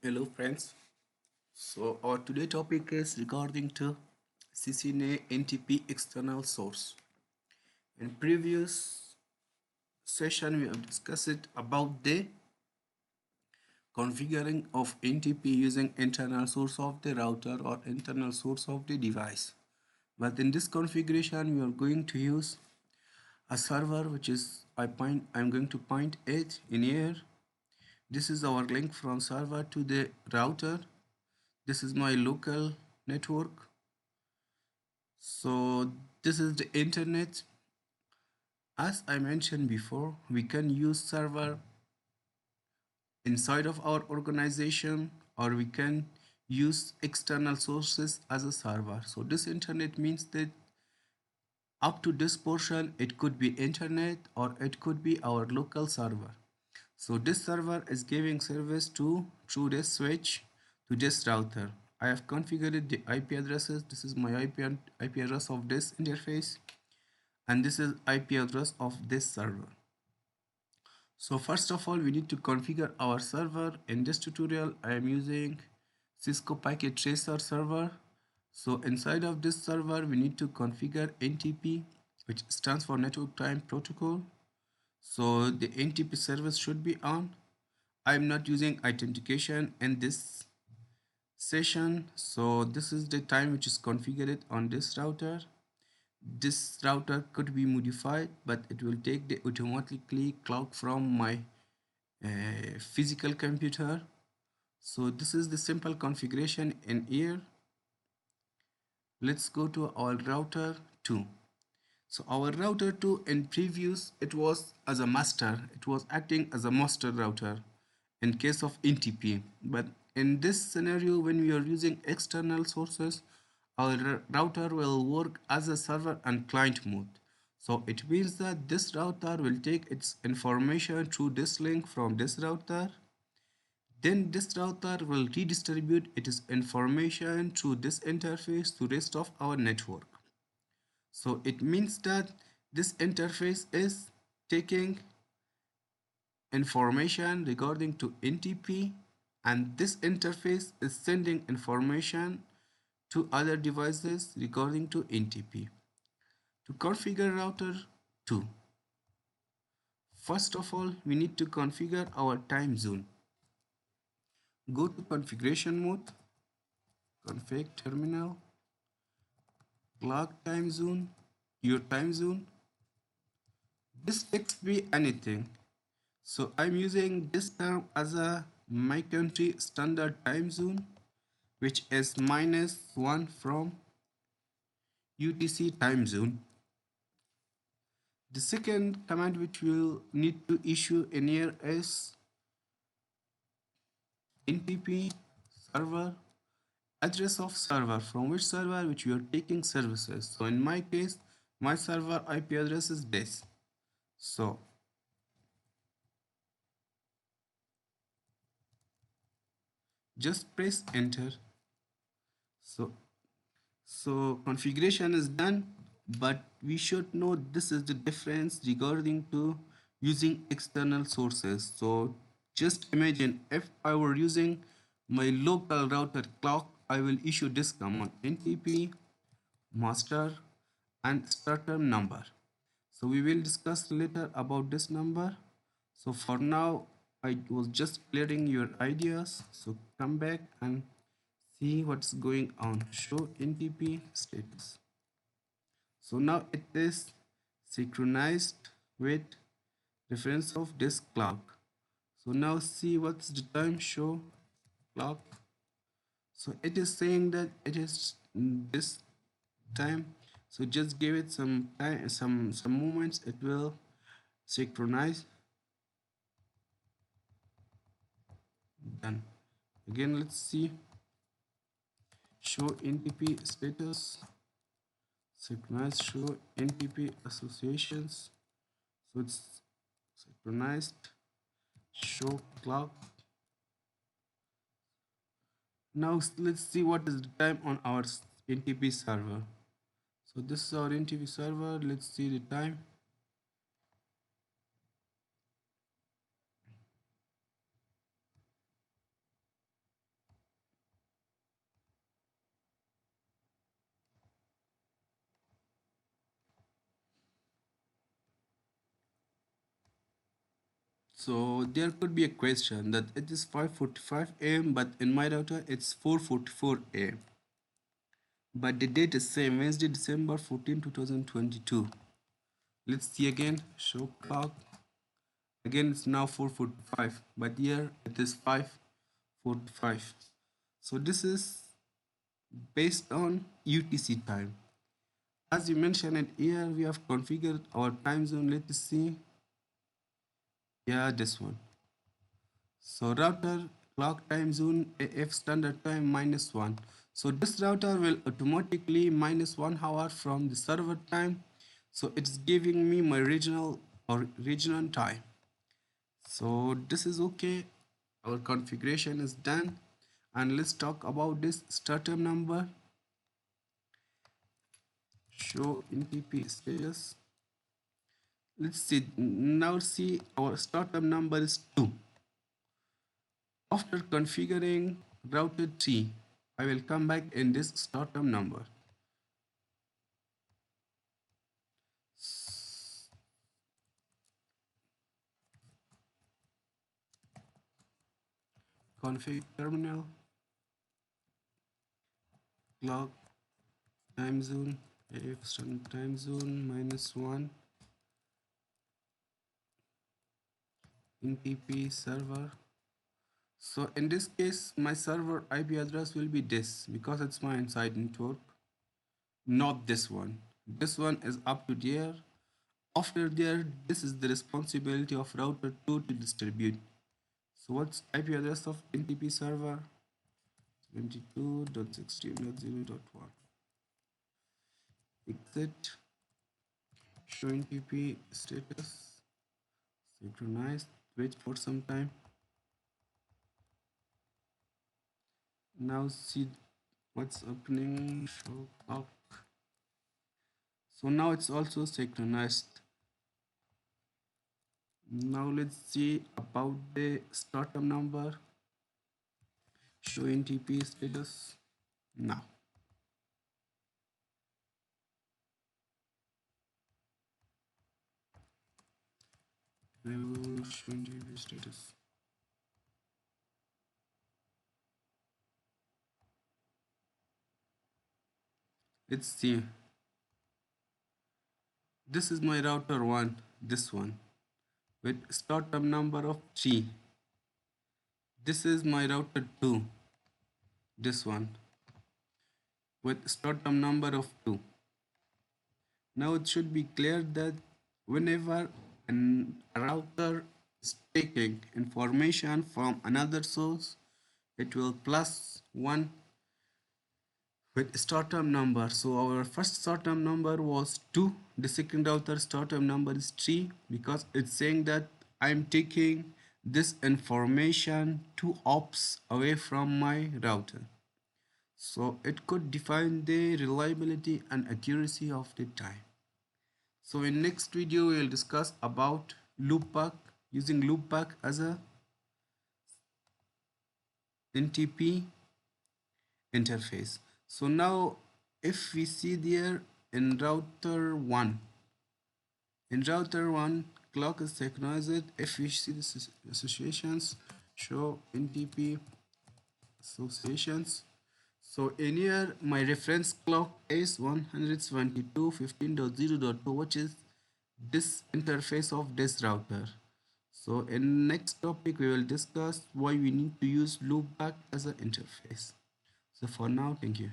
Hello friends. So our today topic is regarding to CCNA NTP External Source. In previous session we have discussed about the configuring of NTP using internal source of the router or internal source of the device. But in this configuration we are going to use a server which is I'm going to point it in here. This is our link from server to the router. This is my local network. So this is the internet. As I mentioned before, we can use server inside of our organization, or we can use external sources as a server. So this internet means that up to this portion it could be internet or it could be our local server. So this server is giving service to through this switch to this router. I have configured the IP addresses. This is my IP address of this interface, and this is IP address of this server. So first of all, we need to configure our server. In this tutorial, I am using Cisco Packet Tracer server. So inside of this server, we need to configure NTP, which stands for Network Time Protocol. So the NTP service should be on. I'm not using authentication in this session. So this is the time which is configured on this router. This router could be modified, but it will take the automatically clock from my physical computer. So this is the simple configuration in here. Let's go to our router 2. So our router 2 in previous, it was as a master. It was acting as a master router in case of NTP. But in this scenario, when we are using external sources, our router will work as a server and client mode. So it means that this router will take its information through this link from this router. Then this router will redistribute its information through this interface to rest of our network. So it means that this interface is taking information regarding to NTP, and this interface is sending information to other devices regarding to NTP. To configure router 2, first of all, we need to configure our time zone. Go to configuration mode, config terminal, clock time zone, your time zone. This text be anything. So I'm using this term as a my country standard time zone, which is -1 from UTC time zone. The second command which we'll need to issue in here is NTP server, address of server, from which server which we are taking services. So in my case, my server IP address is this. So just press enter. So configuration is done, but we should know this is the difference regarding to using external sources. So just imagine if I were using my local router clock, I will issue this command NTP master and starter number. So we will discuss later about this number. So for now, I was just clearing your ideas. So come back and see what's going on. Show NTP status. So now it is synchronized with reference of this clock. So now see what's the time show clock. So it is saying that it is this time. So just give it some time, some moments. It will synchronize. Done. Again, let's see. Show NTP status. Synchronize. Show NTP associations. So it's synchronized. Show clock. Now let's see what is the time on our NTP server. So this is our NTP server. Let's see the time. So there could be a question that it is 5:45 a.m. but in my router it's 4:44 a.m. But the date is same, Wednesday, December 14, 2022. Let's see again. Show clock. Again, it's now 4:45, but here it is 5:45. So this is based on UTC time. As you mentioned it here, we have configured our time zone. Let's see. Yeah, this one. So router clock time zone AF standard time -1. So this router will automatically -1 hour from the server time. So it's giving me my regional or regional time. So this is okay. Our configuration is done. And let's talk about this startup number. Show NTP status. Let's see. Now see our startup number is 2. After configuring router 3, I will come back in this startup number. Config terminal, clock, time zone, AF standard time zone -1, NTP server. So in this case, my server IP address will be this because it's my inside network, not this one. This one is up to there. After there, this is the responsibility of router 2 to distribute. So what's IP address of NTP server? 22.16.0.1. Exit. Show NTP status. Synchronized. Wait for some time. Now see what's happening. Show up. So now it's also synchronized. Now let's see about the startup number. Show NTP status. Now. I will show NTP status. Let's see. This is my router 1, this one, with startup number of 3. This is my router 2, this one, with startup number of 2. Now it should be clear that whenever a router is taking information from another source, it will +1 with startup number. So our first startup number was 2. The second router startup number is 3 because it's saying that I'm taking this information 2 ops away from my router. So it could define the reliability and accuracy of the time. So in next video we will discuss about loopback, using loopback as a NTP interface. So now if we see there in router 1, clock is synchronized. If we see the associations, show NTP associations. So in here my reference clock is 172.15.0.2, which is this interface of this router. So in next topic we will discuss why we need to use loopback as an interface. So for now, thank you.